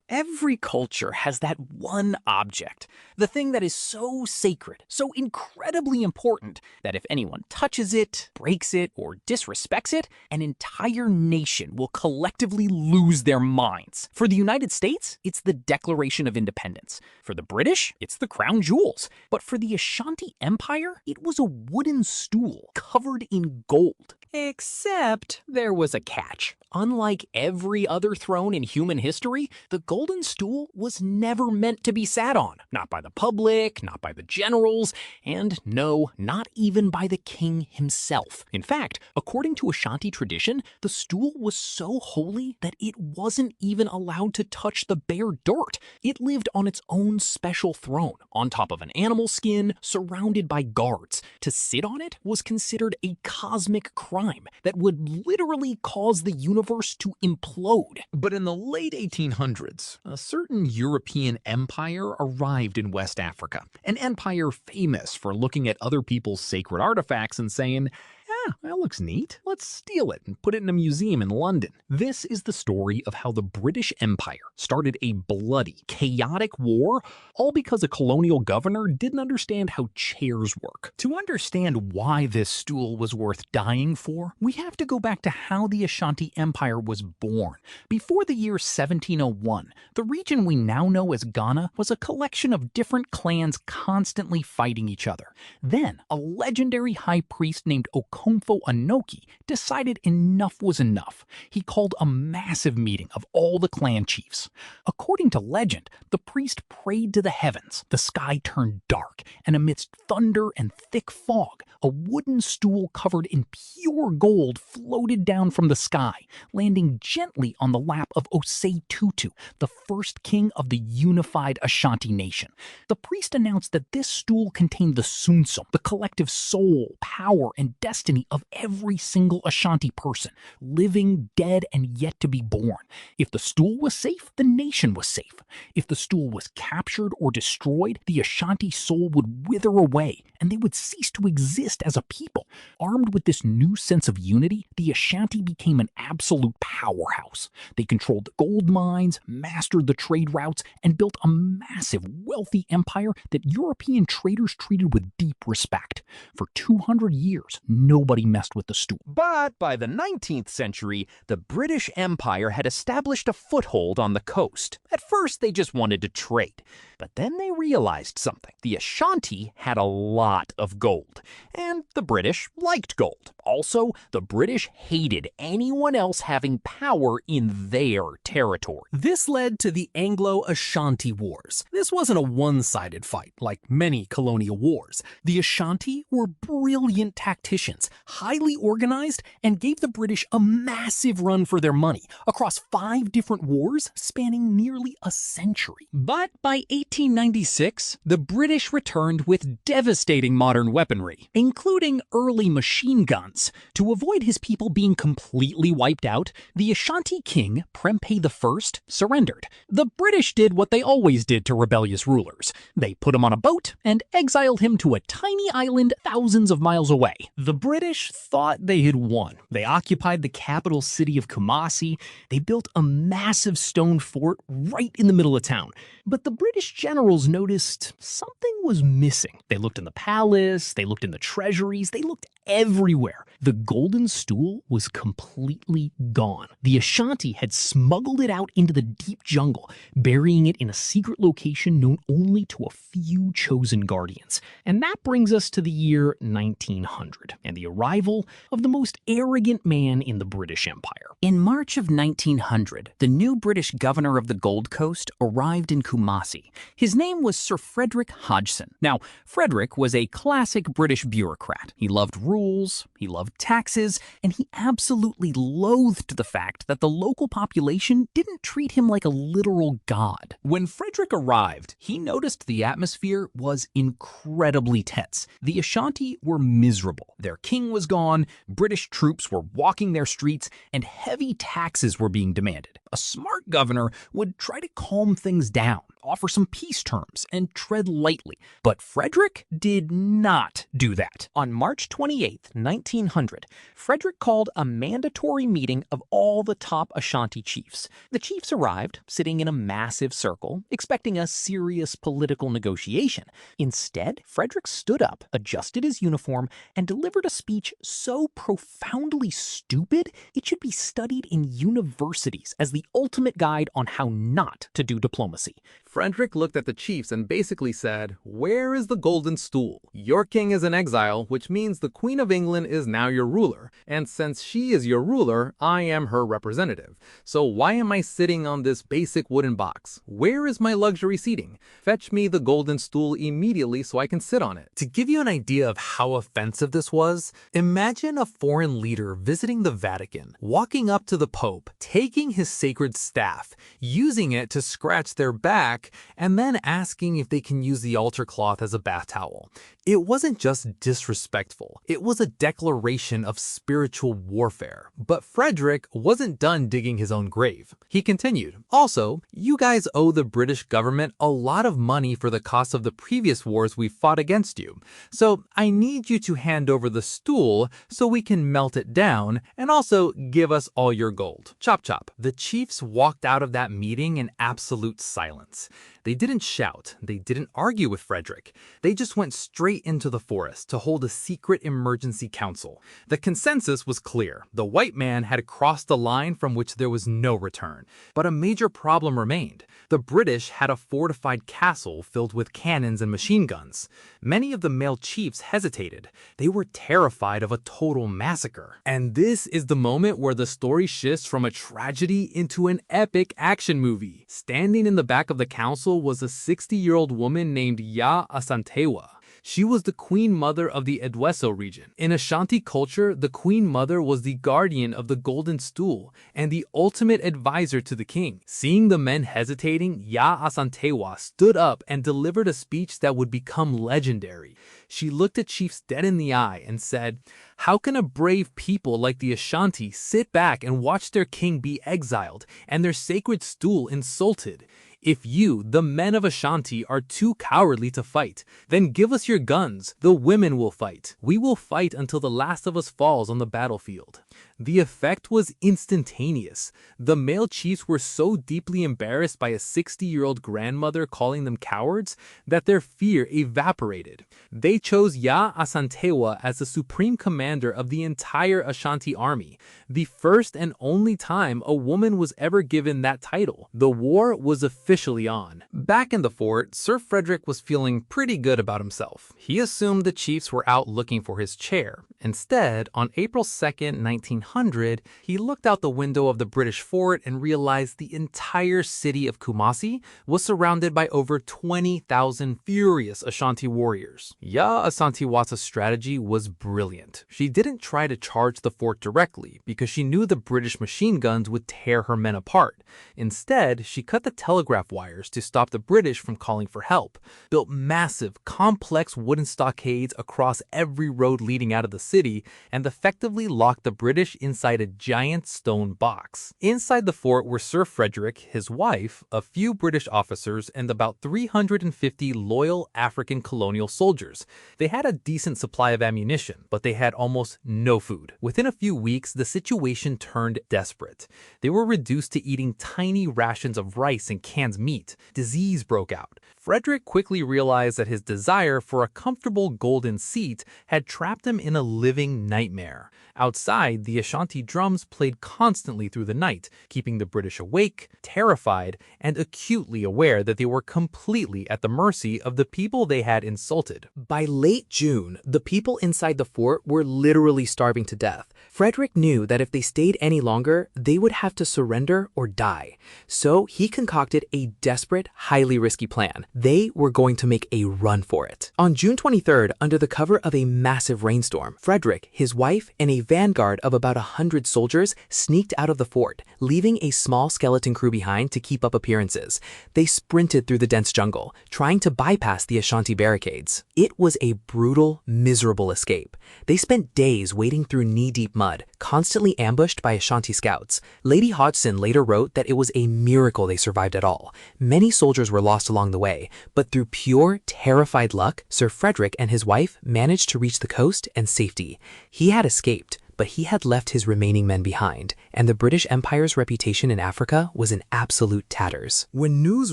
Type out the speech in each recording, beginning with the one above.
Every culture has that one object, the thing that is so sacred, so incredibly important, that if anyone touches it, breaks it, or disrespects it, an entire nation will collectively lose their minds. For the United States, it's the Declaration of Independence. For the British, it's the crown jewels. But for the Ashanti Empire, it was a wooden stool covered in gold. Except there was a catch. Unlike every other throne in human history, the Golden Stool was never meant to be sat on. Not by the public, not by the generals, and no, not even by the king himself. In fact, according to Ashanti tradition, the stool was so holy that it wasn't even allowed to touch the bare dirt. It lived on its own special throne, on top of an animal skin, surrounded by guards. To sit on it was considered a cosmic crime that would literally cause the universe to implode. But in the late 1800s, a certain European empire arrived in West Africa. An empire famous for looking at other people's sacred artifacts and saying, "Yeah, that looks neat. Let's steal it and put it in a museum in London." This is the story of how the British Empire started a bloody, chaotic war, all because a colonial governor didn't understand how chairs work. To understand why this stool was worth dying for, we have to go back to how the Ashanti Empire was born. Before the year 1701, the region we now know as Ghana was a collection of different clans constantly fighting each other. Then, a legendary high priest named Okomfo Anoki decided enough was enough. He called a massive meeting of all the clan chiefs. According to legend, the priest prayed to the heavens, the sky turned dark, and amidst thunder and thick fog, a wooden stool covered in pure gold floated down from the sky, landing gently on the lap of Osei Tutu, the first king of the unified Ashanti nation. The priest announced that this stool contained the sunsum, the collective soul, power, and destiny of every single Ashanti person, living, dead, and yet to be born. If the stool was safe, the nation was safe. If the stool was captured or destroyed, the Ashanti soul would wither away, and they would cease to exist as a people. Armed with this new sense of unity, the Ashanti became an absolute powerhouse. They controlled the gold mines, mastered the trade routes, and built a massive, wealthy empire that European traders treated with deep respect. For 200 years, nobody messed with the stool. But by the 19th century, the British Empire had established a foothold on the coast. At first, they just wanted to trade. But then they realized something. The Ashanti had a lot of gold, and the British liked gold. Also, the British hated anyone else having power in their territory. This led to the Anglo-Ashanti Wars. This wasn't a one-sided fight like many colonial wars. The Ashanti were brilliant tacticians, highly organized, and gave the British a massive run for their money across 5 different wars spanning nearly a century. But by 1896, the British returned with devastating modern weaponry, including early machine guns. To avoid his people being completely wiped out, the Ashanti king, Prempeh I, surrendered. The British did what they always did to rebellious rulers. They put him on a boat and exiled him to a tiny island thousands of miles away. The British thought they had won. They occupied the capital city of Kumasi. They built a massive stone fort right in the middle of town. But the British generals noticed something was missing. They looked in the palace, they looked in the treasuries, they looked everywhere. The Golden Stool was completely gone. The Ashanti had smuggled it out into the deep jungle, burying it in a secret location known only to a few chosen guardians. And that brings us to the year 1900 and the arrival of the most arrogant man in the British Empire. In March of 1900, the new British governor of the Gold Coast arrived in Kumasi. His name was Sir Frederick Hodgson. Now, Frederick was a classic British bureaucrat. He loved rules, he loved taxes, and he absolutely loathed the fact that the local population didn't treat him like a literal god. When Frederick arrived, he noticed the atmosphere was incredibly tense. The Ashanti were miserable. Their king was gone, British troops were walking their streets, and heavy taxes were being demanded. A smart governor would try to calm things down. offer some peace terms and tread lightly. But Frederick did not do that. On March 28, 1900, Frederick called a mandatory meeting of all the top Ashanti chiefs. The chiefs arrived, sitting in a massive circle, expecting a serious political negotiation. Instead, Frederick stood up, adjusted his uniform, and delivered a speech so profoundly stupid it should be studied in universities as the ultimate guide on how not to do diplomacy. Frederick looked at the chiefs and basically said, "Where is the Golden Stool? Your king is in exile, which means the Queen of England is now your ruler. And since she is your ruler, I am her representative. So why am I sitting on this basic wooden box? Where is my luxury seating? Fetch me the Golden Stool immediately so I can sit on it." To give you an idea of how offensive this was, imagine a foreign leader visiting the Vatican, walking up to the Pope, taking his sacred staff, using it to scratch their back, and then asking if they can use the altar cloth as a bath towel. It wasn't just disrespectful, it was a declaration of spiritual warfare. But Frederick wasn't done digging his own grave. He continued, "Also, you guys owe the British government a lot of money for the cost of the previous wars we fought against you. So I need you to hand over the stool so we can melt it down, and also give us all your gold." Chop chop. The chiefs walked out of that meeting in absolute silence. They didn't shout, they didn't argue with Frederick. They just went straight into the forest to hold a secret emergency council. The consensus was clear. The white man had crossed the line from which there was no return. But a major problem remained. The British had a fortified castle filled with cannons and machine guns. Many of the male chiefs hesitated. They were terrified of a total massacre. And this is the moment where the story shifts from a tragedy into an epic action movie. Standing in the back of the council was a 60-year-old woman named Yaa Asantewaa. She was the queen mother of the Edweso region. In Ashanti culture, the queen mother was the guardian of the Golden Stool and the ultimate advisor to the king. Seeing the men hesitating, Yaa Asantewaa stood up and delivered a speech that would become legendary. She looked at chiefs dead in the eye and said, "How can a brave people like the Ashanti sit back and watch their king be exiled and their sacred stool insulted? If you, the men of Ashanti, are too cowardly to fight, then give us your guns. The women will fight. We will fight until the last of us falls on the battlefield." The effect was instantaneous. The male chiefs were so deeply embarrassed by a 60-year-old grandmother calling them cowards that their fear evaporated. They chose Yaa Asantewaa as the supreme commander of the entire Ashanti army, the first and only time a woman was ever given that title. The war was officially on. Back in the fort, Sir Frederick was feeling pretty good about himself. He assumed the chiefs were out looking for his chair. Instead, on April 2nd, 1900, he looked out the window of the British fort and realized the entire city of Kumasi was surrounded by over 20,000 furious Ashanti warriors. Yaa Asantewaa's strategy was brilliant. She didn't try to charge the fort directly because she knew the British machine guns would tear her men apart. Instead, she cut the telegraph wires to stop the British from calling for help, built massive, complex wooden stockades across every road leading out of the city, and effectively locked the British inside a giant stone box. Inside the fort were Sir Frederick, his wife, a few British officers, and about 350 loyal African colonial soldiers. They had a decent supply of ammunition, but they had almost no food. Within a few weeks, the situation turned desperate. They were reduced to eating tiny rations of rice and canned meat. Disease broke out. Frederick quickly realized that his desire for a comfortable golden seat had trapped him in a living nightmare. Outside, the Ashanti drums played constantly through the night, keeping the British awake, terrified, and acutely aware that they were completely at the mercy of the people they had insulted. By late June, the people inside the fort were literally starving to death. Frederick knew that if they stayed any longer, they would have to surrender or die. So he concocted a desperate, highly risky plan. They were going to make a run for it. On June 23rd, under the cover of a massive rainstorm, Frederick, his wife, and a vanguard of about 100 soldiers sneaked out of the fort, leaving a small skeleton crew behind to keep up appearances. They sprinted through the dense jungle, trying to bypass the Ashanti barricades. It was a brutal, miserable escape. They spent days wading through knee-deep mud, constantly ambushed by Ashanti scouts. Lady Hodgson later wrote that it was a miracle they survived at all. Many soldiers were lost along the way, but through pure, terrified luck, Sir Frederick and his wife managed to reach the coast and safety. He had escaped, but he had left his remaining men behind, and the British Empire's reputation in Africa was in absolute tatters. When news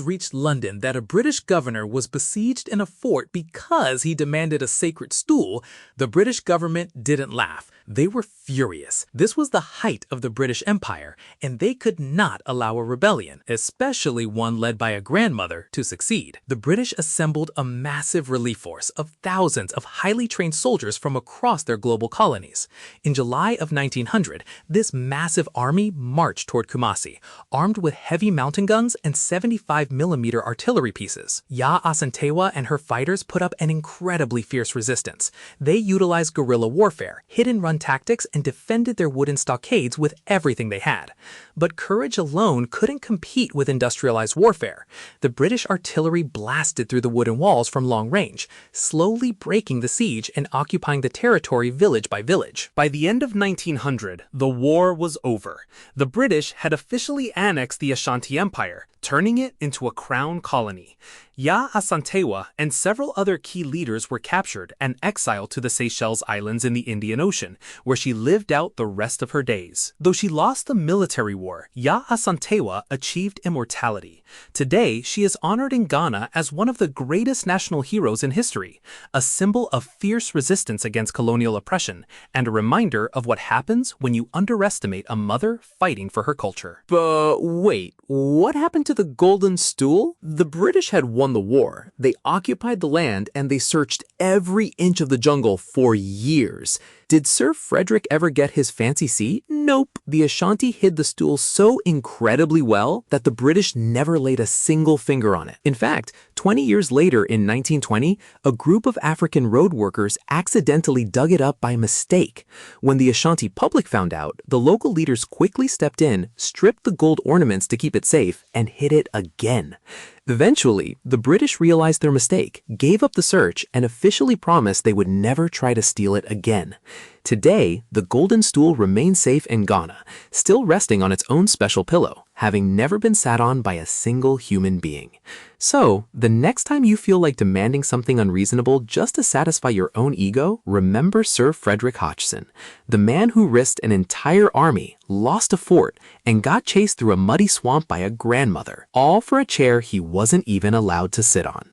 reached London that a British governor was besieged in a fort because he demanded a sacred stool, the British government didn't laugh. They were furious. This was the height of the British Empire, and they could not allow a rebellion, especially one led by a grandmother, to succeed. The British assembled a massive relief force of thousands of highly trained soldiers from across their global colonies. In July of 1900, this massive army marched toward Kumasi, armed with heavy mountain guns and 75mm artillery pieces. Yaa Asantewaa and her fighters put up an incredibly fierce resistance. They utilized guerrilla warfare, hit-and-run tactics, and defended their wooden stockades with everything they had. But courage alone couldn't compete with industrialized warfare. The British artillery blasted through the wooden walls from long range, slowly breaking the siege and occupying the territory village by village. By the end of 1900, the war was over. The British had officially annexed the Ashanti Empire, turning it into a crown colony. Yaa Asantewaa and several other key leaders were captured and exiled to the Seychelles Islands in the Indian Ocean, where she lived out the rest of her days. Though she lost the military war, Yaa Asantewaa achieved immortality. Today, she is honored in Ghana as one of the greatest national heroes in history, a symbol of fierce resistance against colonial oppression, and a reminder of what happens when you underestimate a mother fighting for her culture. But wait, what happened to the Golden Stool? The British had won the war. They occupied the land and they searched every inch of the jungle for years. Did Sir Frederick ever get his fancy seat? Nope. The Ashanti hid the stool so incredibly well that the British never laid a single finger on it. In fact, 20 years later in 1920, a group of African road workers accidentally dug it up by mistake. When the Ashanti public found out, the local leaders quickly stepped in, stripped the gold ornaments to keep it safe, and hid it again. Eventually, the British realized their mistake, gave up the search, and officially promised they would never try to steal it again. Today, the Golden Stool remains safe in Ghana, still resting on its own special pillow, having never been sat on by a single human being. So, the next time you feel like demanding something unreasonable just to satisfy your own ego, remember Sir Frederick Hodgson, the man who risked an entire army, lost a fort, and got chased through a muddy swamp by a grandmother, all for a chair he wasn't even allowed to sit on.